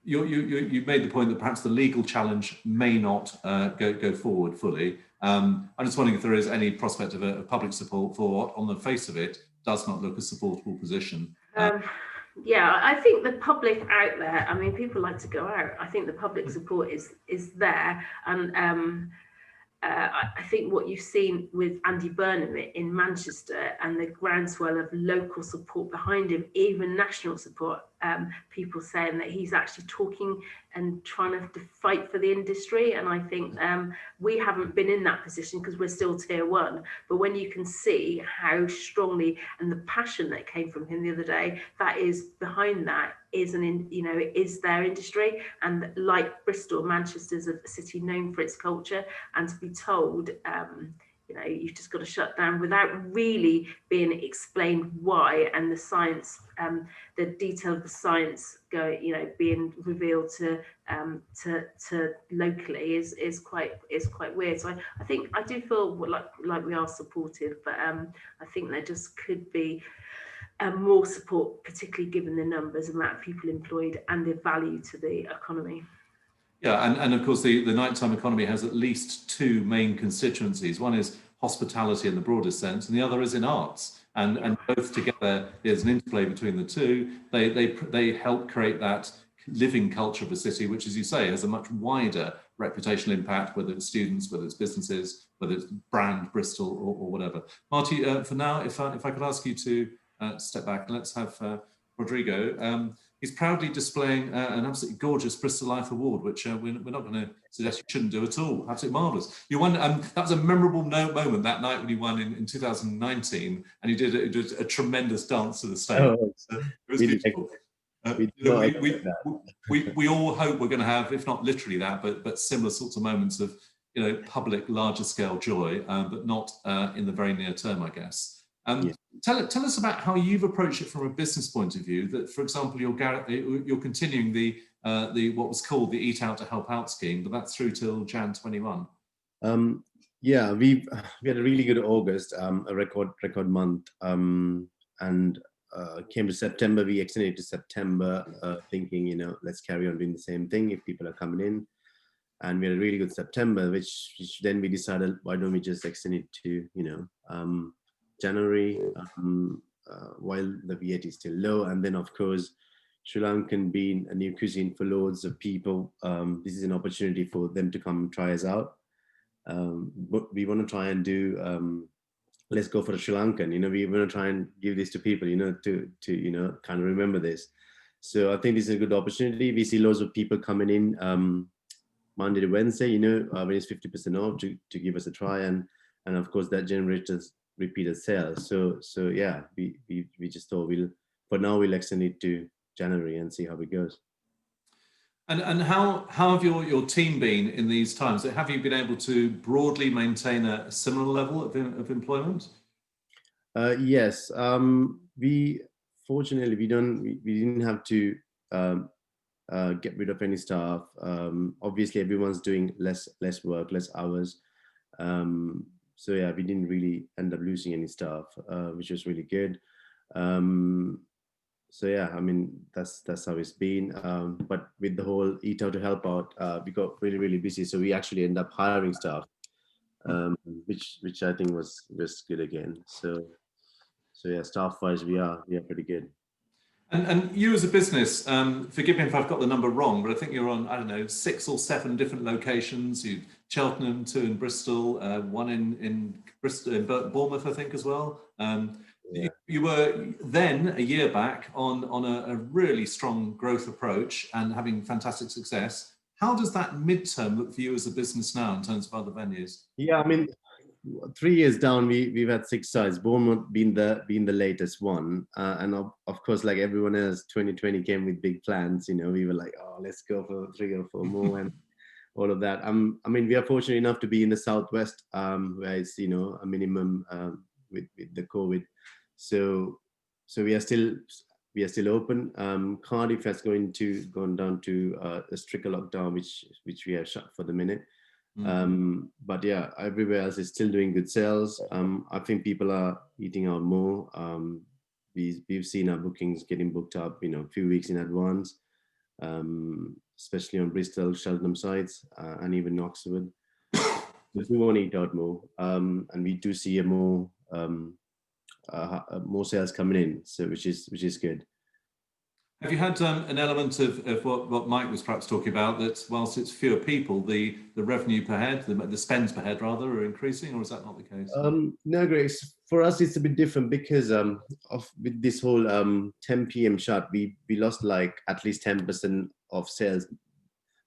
you made the point that perhaps the legal challenge may not go forward fully. I'm just wondering if there is any prospect of a public support for what, on the face of it, does not look a supportable position. Yeah, I think the public out there, I mean, people like to go out. I think the public support is there, and I think what you've seen with Andy Burnham in Manchester and the groundswell of local support behind him, even national support, people saying that he's actually talking and trying to fight for the industry. And I think we haven't been in that position because we're still tier one. But when you can see how strongly and the passion that came from him the other day, that is behind that is it is their industry. And like Bristol, Manchester's a city known for its culture, and to be told you've just got to shut down without really being explained why, and the science, the detail of the science being revealed to locally is quite weird. So I think I do feel like we are supportive, but I think there just could be more support, particularly given the numbers, amount of people employed, and the value to the economy. Yeah, and of course the nighttime economy has at least two main constituencies. One is hospitality in the broadest sense, and the other is in arts. And both together, there's an interplay between the two. They help create that living culture of a city, which, as you say, has a much wider reputational impact, whether it's students, whether it's businesses, whether it's brand Bristol or whatever. Marty, for now, if I could ask you to step back, and let's have Rodrigo. He's proudly displaying an absolutely gorgeous Bristol Life Award, which we're not going to suggest you shouldn't do at all. Absolutely marvellous. You won. That was a memorable moment that night when you won in 2019, and you did a tremendous dance to the stage. Oh, it was beautiful. We all hope we're going to have, if not literally that, but similar sorts of moments of public, larger scale joy, but not in the very near term, I guess. Yes. Tell us about how you've approached it from a business point of view. That, for example, you're continuing the what was called the Eat Out to Help Out scheme, but that's through till Jan 21. Yeah, we had a really good August, a record month, and came to September. We extended to September, thinking let's carry on doing the same thing if people are coming in. And we had a really good September, which then we decided, why don't we just extend it to January, while the VAT is still low. And then, of course, Sri Lankan being a new cuisine for loads of people, this is an opportunity for them to come try us out. But we want to try and do, let's go for a Sri Lankan. We want to try and give this to people, to kind of remember this. So I think this is a good opportunity. We see loads of people coming in Monday to Wednesday, when it's 50% off to give us a try, and of course that generates repeated sales. So yeah, we just thought we'll extend it to January and see how it goes. And how have your team been in these times? Have you been able to broadly maintain a similar level of employment? Yes, we fortunately we didn't have to get rid of any staff. Obviously, everyone's doing less work, less hours. So yeah, we didn't really end up losing any staff, which was really good. So yeah, I mean that's how it's been. But with the whole Eat Out to Help Out, we got really busy. So we actually ended up hiring staff, which I think was good again. So yeah, staff wise, we are pretty good. And you as a business, forgive me if I've got the number wrong, but I think you're on, I don't know, 6 or 7 different locations. You Cheltenham, 2 in Bristol, 1 in Bristol, in Bournemouth, I think, as well. Yeah. You were then, a year back, on a really strong growth approach and having fantastic success. How does that midterm look for you as a business now in terms of other venues? Yeah, I mean, 3 years down, we've had 6 sites. Bournemouth being the latest one, and of course, like everyone else, 2020 came with big plans. We were like, oh, let's go for 3 or 4 more, and all of that. I mean, we are fortunate enough to be in the southwest, where it's a minimum with the COVID So we are still open. Cardiff has gone down to a stricter lockdown, which we have shut for the minute. But yeah, everywhere else is still doing good sales. I think people are eating out more. We've seen our bookings getting booked up, a few weeks in advance, especially on Bristol, Cheltenham sites, and even Oxford. We want to eat out more, and we do see more sales coming in, so which is good. Have you had an element of what Mike was perhaps talking about, that whilst it's fewer people, the revenue per head, the spends per head rather, are increasing, or is that not the case? No, Grace. For us, it's a bit different because with this whole 10 p.m. shut, we lost like at least 10% of sales,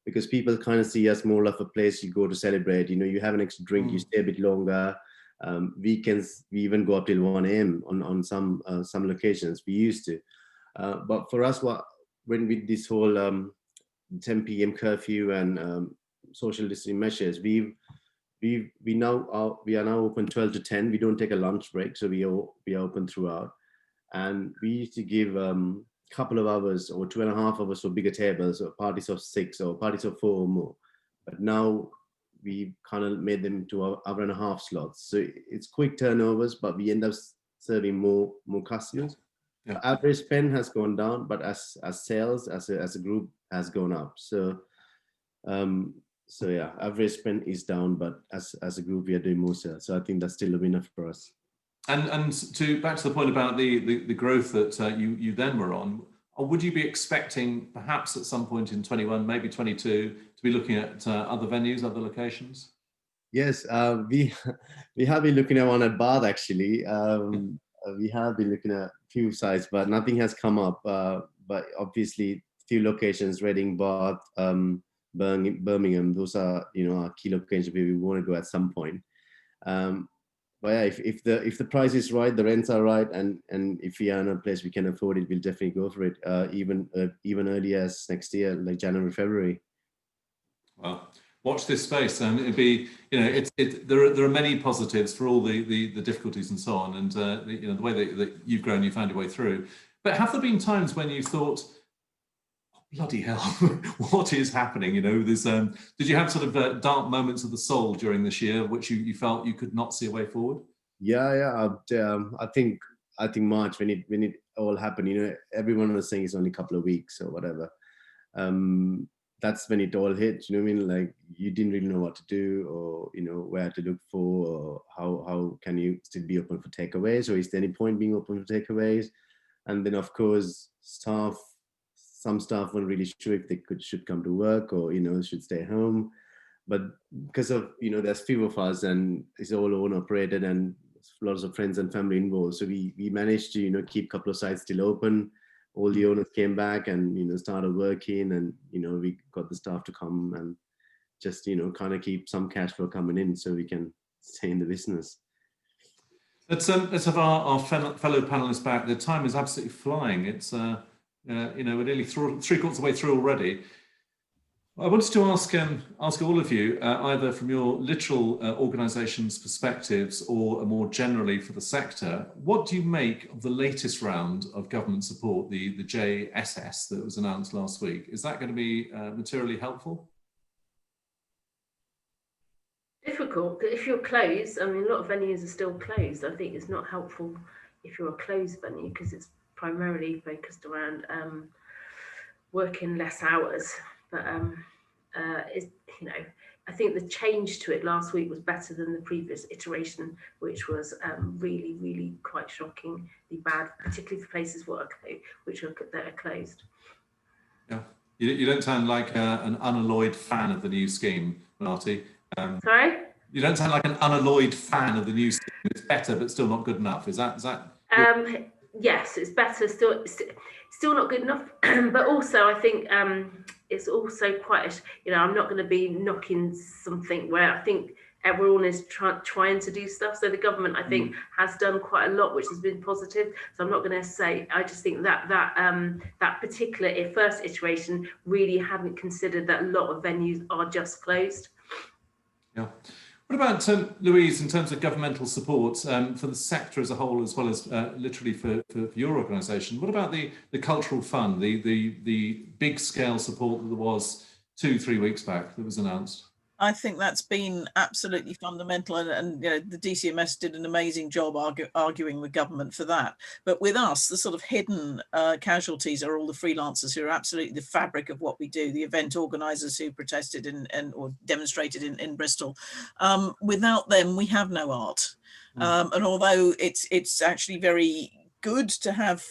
because people kind of see us more of a place you go to celebrate. You have an extra drink, you stay a bit longer. Weekends, we even go up till 1 a.m. on some locations. We used to. But for us, when with this whole 10 p.m. curfew and social distancing measures, we are now open 12 to 10. We don't take a lunch break, so we are open throughout. And we used to give couple of hours or 2.5 hours for bigger tables, or parties of 6 or parties of 4 or more. But now we kind of made them to hour and a half slots. So it's quick turnovers, but we end up serving more customers. Yeah. Average spend has gone down, but as sales as a group has gone up. So yeah, average spend is down, but as a group we are doing more sales. So I think that's still a winner for us. And back to the point about the growth that you then were on, or would you be expecting perhaps at some point in 21, maybe 22, to be looking at other venues, other locations? Yes, we have been looking at one at Bath actually. We have been looking at a few sites, but nothing has come up. But obviously, few locations: Reading, Bath, Birmingham. Those are our key locations where we want to go at some point. But yeah, if the price is right, the rents are right, and if we are in a place we can afford it, we'll definitely go for it. Even early as next year, like January, February. Well, watch this space, and it'd be there are many positives for all the difficulties and so on, and the way that you've grown, you found your way through. But have there been times when you thought, bloody hell, what is happening? There's did you have sort of dark moments of the soul during this year, which you felt you could not see a way forward? Yeah. I think March, when it all happened, everyone was saying it's only a couple of weeks or whatever. That's when it all hit. You know what I mean? Like, you didn't really know what to do, or where to look for, or how can you still be open for takeaways, or is there any point being open for takeaways? And then of course, some staff weren't really sure if they should come to work, or should stay home. But because of there's few of us, and it's all own operated, and lots of friends and family involved, so we managed to keep a couple of sites still open. All the owners came back and started working, and we got the staff to come and just kind of keep some cash flow coming in so we can stay in the business. Let's have our fellow panelists back. The time is absolutely flying. It's we're nearly 3/4 of the way through already. I wanted to ask all of you, either from your literal organisation's perspectives or more generally for the sector, what do you make of the latest round of government support, the JSS that was announced last week? Is that going to be materially helpful? Difficult. If you're closed, I mean, a lot of venues are still closed. I think it's not helpful if you're a closed venue, because it's primarily focused around working less hours. But I think the change to it last week was better than the previous iteration, which was really, really quite shockingly bad, particularly for places that are closed. Yeah, you don't sound like an unalloyed fan of the new scheme, Marty. Sorry? You don't sound like an unalloyed fan of the new scheme. It's better, but still not good enough. Is that? Yes, it's better. Still not good enough. But also, I think it's also quite. I'm not going to be knocking something where I think everyone is trying to do stuff. So the government, I think, has done quite a lot, which has been positive. So I'm not going to say. I just think that particular first iteration really hadn't considered that a lot of venues are just closed. Yeah. What about, Louise, in terms of governmental support for the sector as a whole, as well as literally for your organisation? What about the cultural fund, the big scale support that there was 2-3 weeks back that was announced? I think that's been absolutely fundamental, and you know, the DCMS did an amazing job arguing with government for that. But with us, the sort of hidden casualties are all the freelancers who are absolutely the fabric of what we do, the event organisers who protested or demonstrated in Bristol. Without them, we have no art. And although it's actually very good to have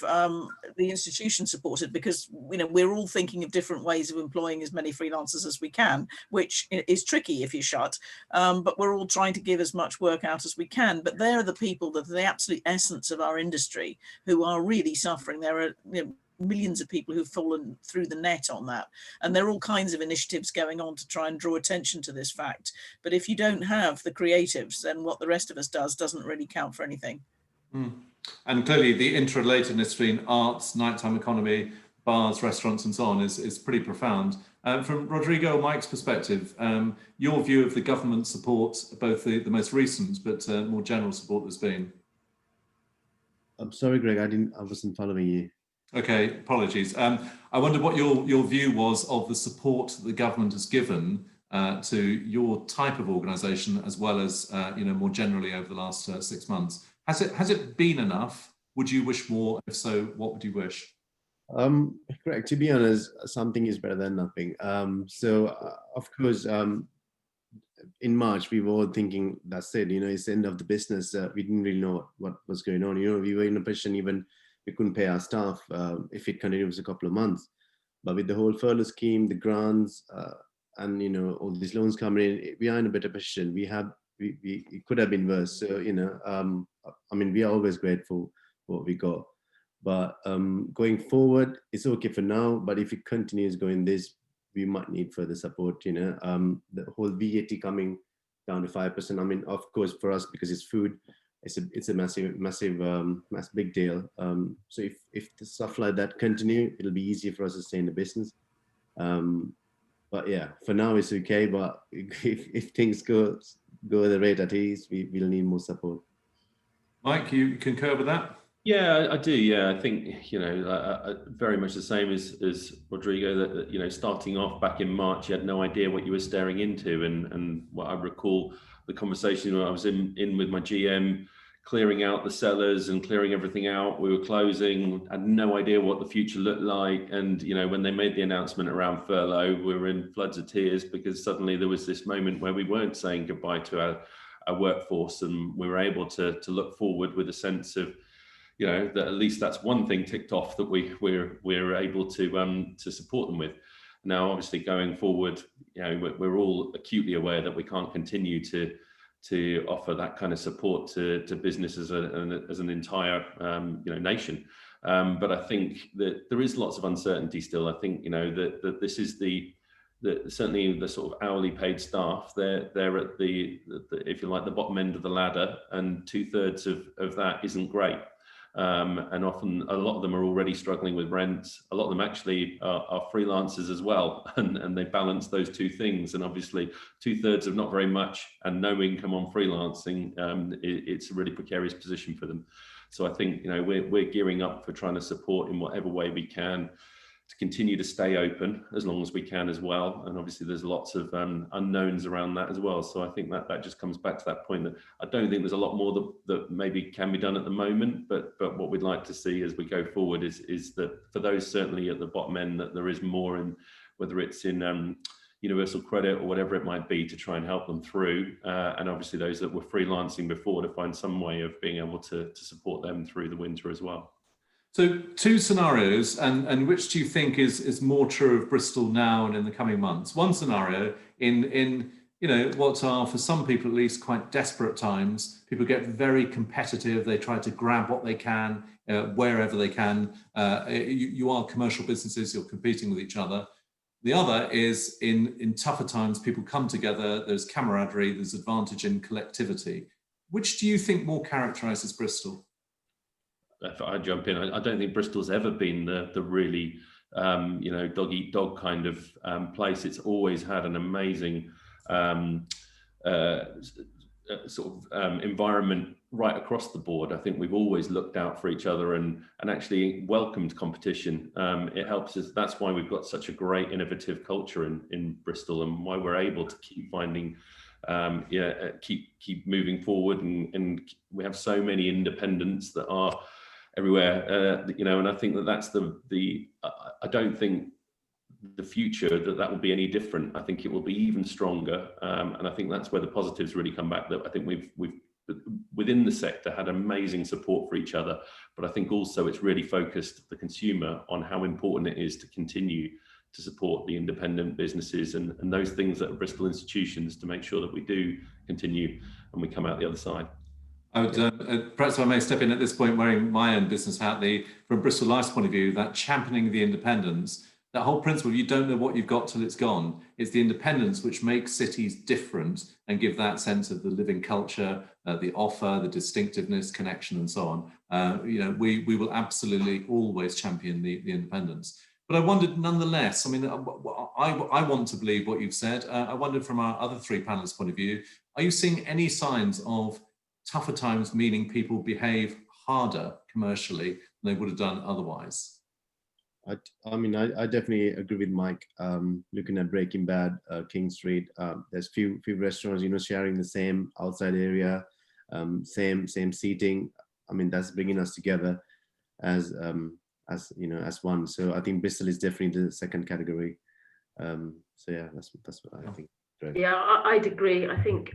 the institution supported, because you know we're all thinking of different ways of employing as many freelancers as we can, which is tricky if you're shut, but we're all trying to give as much work out as we can. But they're the people that are the absolute essence of our industry who are really suffering. There are millions of people who've fallen through the net on that, and there are all kinds of initiatives going on to try and draw attention to this fact. But if you don't have the creatives, then what the rest of us doesn't really count for anything. And clearly the interrelatedness between arts, nighttime economy, bars, restaurants and so on is pretty profound. From Rodrigo or Mike's perspective, your view of the government support, both the most recent but more general support there's been? I'm sorry, Greg, I wasn't following you. Okay, apologies. I wondered what your view was of the support that the government has given to your type of organisation, as well as more generally over the last 6 months. Has it been enough? Would you wish more? If so, what would you wish? Correct. To be honest, something is better than nothing. Of course, in March, we were all thinking, that's it, it's the end of the business. We didn't really know what was going on. We were in a position even we couldn't pay our staff if it continues a couple of months. But with the whole furlough scheme, the grants, and all these loans coming in, we are in a better position. It could have been worse. So, we are always grateful for what we got. But going forward, it's okay for now. But if it continues going this, we might need further support. The whole VAT coming down to 5%. Of course, for us, because it's food, it's a massive big deal. So if the stuff like that continue, it'll be easier for us to stay in the business. But yeah, for now it's okay. But if things go at the rate at ease, we'll need more support. Mike, you concur with that? Yeah, I do. Yeah, I think very much the same as Rodrigo. That starting off back in March, you had no idea what you were staring into, and what I recall the conversation when I was in with my GM, clearing out the cellars and clearing everything out. We were closing, had no idea what the future looked like, and when they made the announcement around furlough, we were in floods of tears, because suddenly there was this moment where we weren't saying goodbye to our workforce, and we were able to look forward with a sense of that at least that's one thing ticked off that we're able to support them with. Now, obviously, going forward, we're all acutely aware that we can't continue to offer that kind of support to business as an entire nation. But I think that there is lots of uncertainty still. I think that this is certainly the sort of hourly paid staff. They're at the if you like, the bottom end of the ladder, and 2/3 of that isn't great. And often a lot of them are already struggling with rent. A lot of them actually are freelancers as well, and they balance those two things. And obviously 2/3 of not very much and no income on freelancing, it's a really precarious position for them. So I think we're gearing up for trying to support in whatever way we can to continue to stay open as long as we can as well. And obviously there's lots of unknowns around that as well. So I think that just comes back to that point that I don't think there's a lot more that maybe can be done at the moment, but what we'd like to see as we go forward is that for those certainly at the bottom end, that there is more in, whether it's in universal credit or whatever it might be, to try and help them through. And obviously those that were freelancing before, to find some way of being able to support them through the winter as well. So 2 scenarios, and which do you think is more true of Bristol now and in the coming months? One scenario in what are, for some people at least, quite desperate times. People get very competitive. They try to grab what they can wherever they can. You are commercial businesses. You're competing with each other. The other is in tougher times, people come together. There's camaraderie. There's advantage in collectivity. Which do you think more characterises Bristol? If I jump in, I don't think Bristol's ever been the really dog eat dog kind of place. It's always had an amazing environment right across the board. I think we've always looked out for each other and actually welcomed competition. It helps us. That's why we've got such a great innovative culture in Bristol, and why we're able to keep finding, keep moving forward. And we have so many independents that are everywhere, and I think that's I don't think the future that will be any different. I think it will be even stronger, and I think that's where the positives really come back. That I think we've within the sector had amazing support for each other, but I think also it's really focused the consumer on how important it is to continue to support the independent businesses and those things that are Bristol institutions, to make sure that we do continue and we come out the other side. I would, perhaps I may step in at this point wearing my own business hat. From Bristol Life's point of view, that championing the independence, that whole principle, you don't know what you've got till it's gone. It's the independence which makes cities different and give that sense of the living culture, the offer, the distinctiveness, connection, and so on. We will absolutely always champion the independence. But I wondered, nonetheless, I mean, I want to believe what you've said. I wondered from our other three panelists' point of view, are you seeing any signs of tougher times, meaning people behave harder commercially than they would have done otherwise? I mean, I definitely agree with Mike. Looking at Breaking Bad, King Street, there's few restaurants, sharing the same outside area, same seating. I mean, that's bringing us together as one. So I think Bristol is definitely the second category. So yeah, that's what I think. Great. Yeah, I'd agree. I think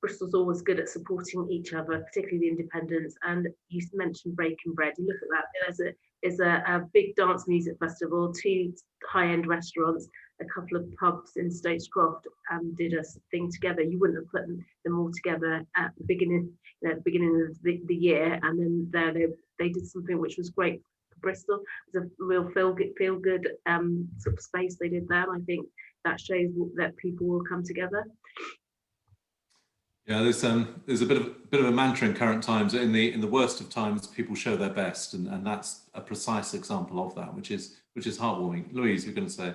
Bristol's always good at supporting each other, particularly the independents. And you mentioned Breaking Bread. You look at that. There's a big dance music festival, 2 high-end restaurants, a couple of pubs in Stokescroft did a thing together. You wouldn't have put them all together at the beginning of the year, and then they did something which was great for Bristol. It's a real feel good sort of space they did there. And I think that shows that people will come together. Yeah, there's a bit of a mantra in current times. In the worst of times, people show their best, and that's a precise example of that, which is heartwarming. Louise, you're going to say?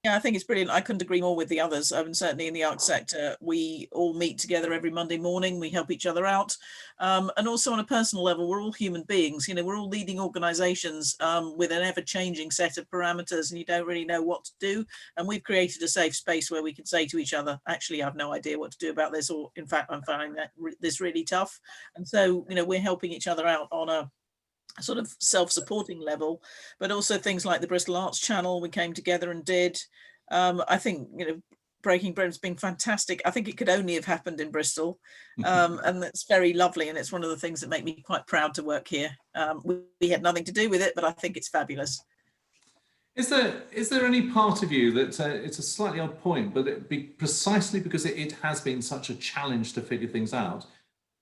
Yeah, I think it's brilliant. I couldn't agree more with the others. And certainly in the arts sector, we all meet together every Monday morning. We help each other out. And also on a personal level, we're all human beings. We're all leading organisations with an ever-changing set of parameters, and you don't really know what to do. And we've created a safe space where we can say to each other, actually, I have no idea what to do about this, or in fact, I'm finding this really tough. And so, we're helping each other out on a sort of self-supporting level, but also things like the Bristol Arts Channel we came together and did. I think Breaking Bread has been fantastic. I think it could only have happened in Bristol, and that's very lovely, and it's one of the things that make me quite proud to work here. We had nothing to do with it, but I think it's fabulous. Is there any part of you that it's a slightly odd point, but precisely because it has been such a challenge to figure things out,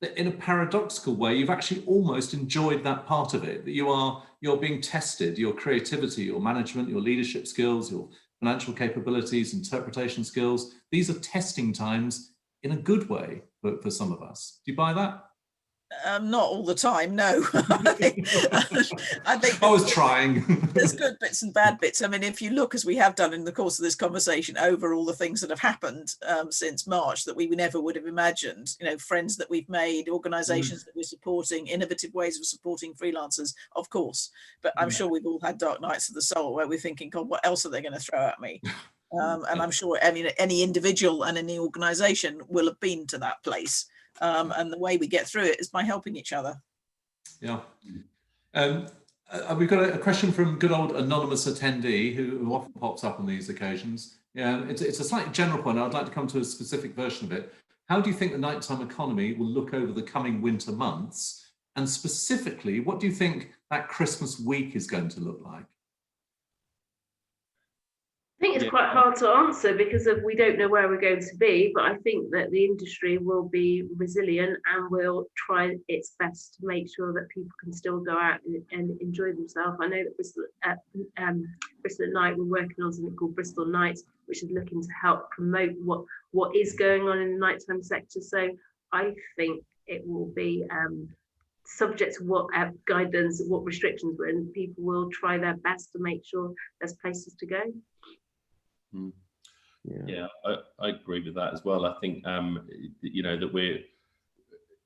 that in a paradoxical way, you've actually almost enjoyed that part of it, that you're being tested, your creativity, your management, your leadership skills, your financial capabilities, interpretation skills. These are testing times in a good way for some of us. Do you buy that? Not all the time, no. I think I was trying. There's good bits and bad bits. I mean, if you look, as we have done in the course of this conversation, over all the things that have happened since March that we never would have imagined, friends that we've made, organisations that we're supporting, innovative ways of supporting freelancers, of course. But I'm sure we've all had dark nights of the soul where we're thinking, God, what else are they going to throw at me? And I'm sure any individual and any organisation will have been to that place. And the way we get through it is by helping each other. Yeah. We've got a question from good old anonymous attendee who often pops up on these occasions. Yeah, it's a slightly general point. I'd like to come to a specific version of it. How do you think the nighttime economy will look over the coming winter months? And specifically, what do you think that Christmas week is going to look like? I think it's quite hard to answer because we don't know where we're going to be, but I think that the industry will be resilient and will try its best to make sure that people can still go out and enjoy themselves. I know that Bristol at Night, we're working on something called Bristol Nights, which is looking to help promote what is going on in the nighttime sector. So I think it will be subject to what guidance, what restrictions were, and people will try their best to make sure there's places to go. Yeah, I agree with that as well. I think you know, that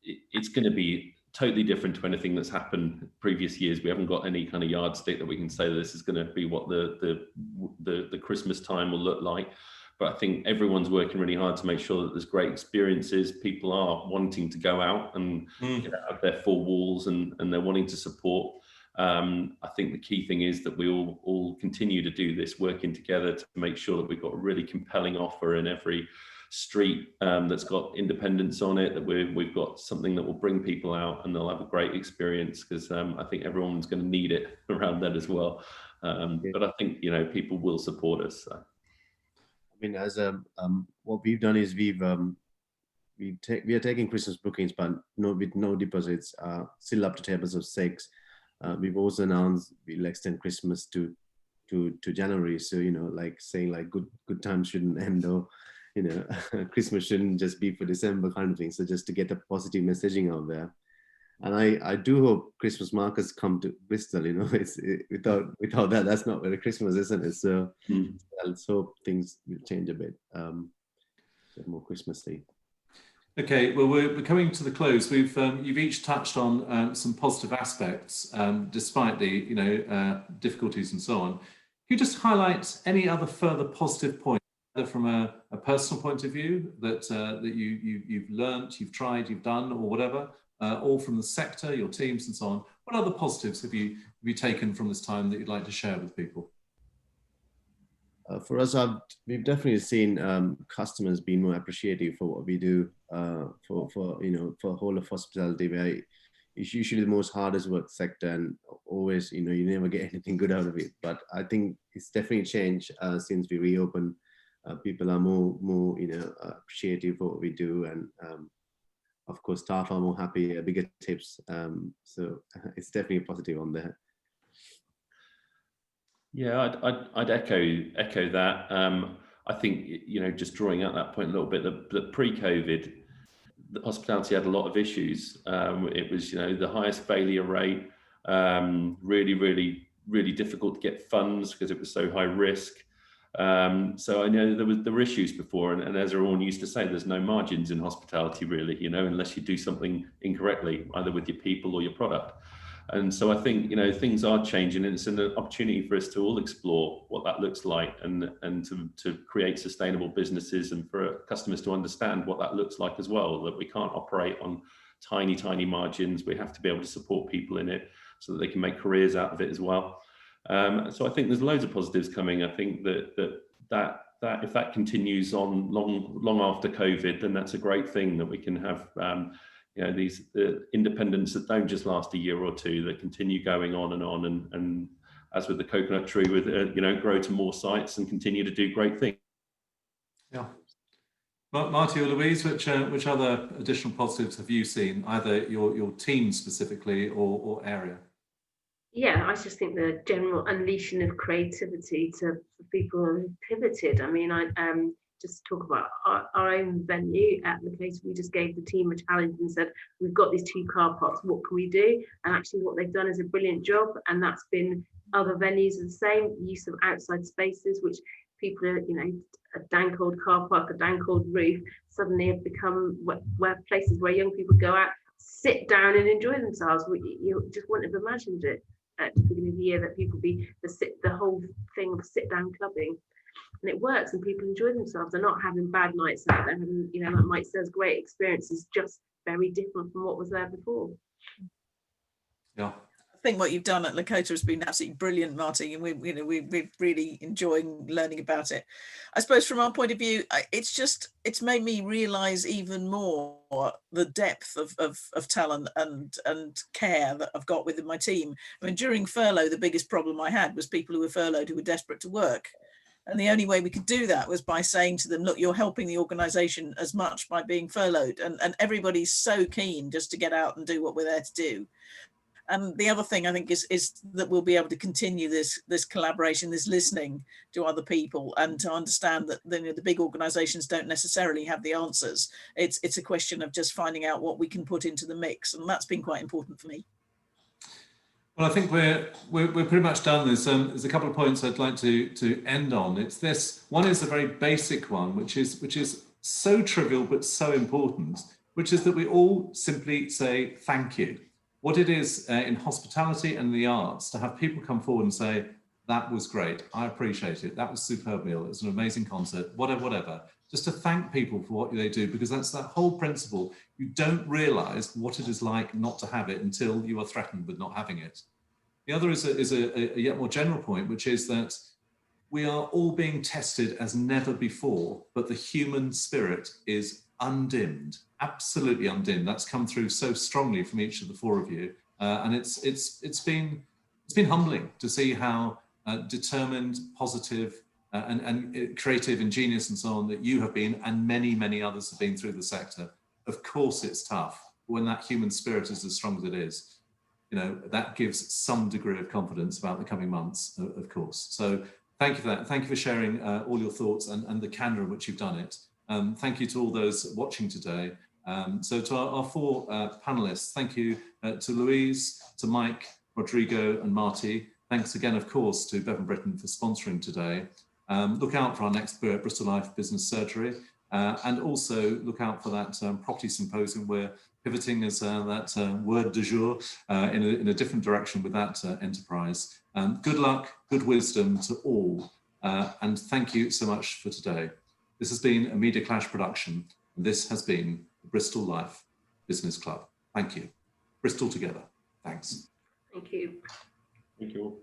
it's going to be totally different to anything that's happened previous years. We haven't got any kind of yardstick that we can say that this is going to be what the Christmas time will look like. But I think everyone's working really hard to make sure that there's great experiences. People are wanting to go out and get out of their four walls, and they're wanting to support. I think the key thing is that we all continue to do this, working together to make sure that we've got a really compelling offer in every street that's got independence on it, that we've got something that will bring people out and they'll have a great experience, because I think everyone's going to need it around that as well. But I think, you know, people will support us. So. I mean, as what we've done is we are taking Christmas bookings, but with no deposits, still up to tables of 6. We've also announced we'll extend Christmas to January. So, you know, like saying like good times shouldn't end, or, you know, Christmas shouldn't just be for December kind of thing. So just to get a positive messaging out there. And I do hope Christmas markets come to Bristol, you know, without that, that's not very Christmas, isn't it? So let's hope things will change a bit, more Christmassy. Okay, well, we're coming to the close. You've each touched on some positive aspects, despite the difficulties and so on. Can you just highlight any other further positive points, either from a personal point of view that you've learnt, you've tried, you've done, or whatever, all from the sector, your teams, and so on? What other positives have you taken from this time that you'd like to share with people? For us, we've definitely seen customers being more appreciative for what we do, for whole of hospitality, where it's usually the most hardest work sector, and always, you know, you never get anything good out of it. But I think it's definitely changed since we reopened. People are more appreciative for what we do, and of course, staff are more happy, bigger tips. So it's definitely positive on there. Yeah, I'd echo that. I think, you know, just drawing out that point a little bit, that pre-COVID, the hospitality had a lot of issues. It was, you know, the highest failure rate, really difficult to get funds because it was so high risk. So I know there were issues before, and as everyone used to say, there's no margins in hospitality really, you know, unless you do something incorrectly, either with your people or your product. And so I think, you know, things are changing, and it's an opportunity for us to all explore what that looks like, and to create sustainable businesses, and for customers to understand what that looks like as well, that we can't operate on tiny margins. We have to be able to support people in it so that they can make careers out of it as well. So I think there's loads of positives coming. I think that if that continues on long after COVID, then that's a great thing, that we can have you know, these independents that don't just last a year or two, that continue going on, and as with the coconut tree, with you know, grow to more sites and continue to do great things. Yeah. Marty or Louise, which other additional positives have you seen, either your team specifically or area? Yeah, I just think the general unleashing of creativity for people who pivoted. I mean, I just talk about our own venue at the place. We just gave the team a challenge and said, we've got these 2 car parks, what can we do? And actually what they've done is a brilliant job, and that's been other venues are the same, use of outside spaces, which people are, you know, a dank old car park, a dank old roof, suddenly have become where places where young people go out, sit down and enjoy themselves. You just wouldn't have imagined it at the beginning of the year, that people be the whole thing of sit down clubbing. And it works, and people enjoy themselves. They're not having bad nights out. They're having, you know, like Mike says, great experiences, just very different from what was there before. Yeah. I think what you've done at Lakota has been absolutely brilliant, Marty, and we're really enjoying learning about it. I suppose from our point of view, it's made me realise even more the depth of talent and care that I've got within my team. I mean, during furlough, the biggest problem I had was people who were furloughed who were desperate to work. And the only way we could do that was by saying to them, look, you're helping the organisation as much by being furloughed. And everybody's so keen just to get out and do what we're there to do. And the other thing I think is that we'll be able to continue this collaboration, this listening to other people, and to understand that the big organisations don't necessarily have the answers. It's a question of just finding out what we can put into the mix. And that's been quite important for me. Well, I think we're pretty much done. There's a couple of points I'd like to end on. It's this one is a very basic one, which is so trivial but so important, which is that we all simply say thank you. What it is in hospitality and the arts to have people come forward and say, that was great, I appreciate it, that was a superb meal, it was an amazing concert, whatever. Just to thank people for what they do, because that's that whole principle. You don't realise what it is like not to have it until you are threatened with not having it. The other is a yet more general point, which is that we are all being tested as never before, but the human spirit is undimmed, absolutely undimmed. That's come through so strongly from each of the four of you, and it's been humbling to see how determined, positive, and creative, ingenious, and so on that you have been, and many others have been through the sector. Of course, it's tough, but when that human spirit is as strong as it is, you know, that gives some degree of confidence about the coming months, of course. So thank you for that. Thank you for sharing all your thoughts and the candor in which you've done it. Thank you to all those watching today. So to our four panelists, thank you to Louise, to Mike, Rodrigo, and Marty. Thanks again, of course, to Bevan Britton for sponsoring today. Look out for our next Bristol Life Business Surgery, and also look out for that property symposium. We're pivoting as that word du jour in a different direction with that enterprise. Good luck, good wisdom to all, and thank you so much for today. This has been a Media Clash production, and this has been the Bristol Life Business Club. Thank you. Bristol together. Thanks. Thank you. Thank you all.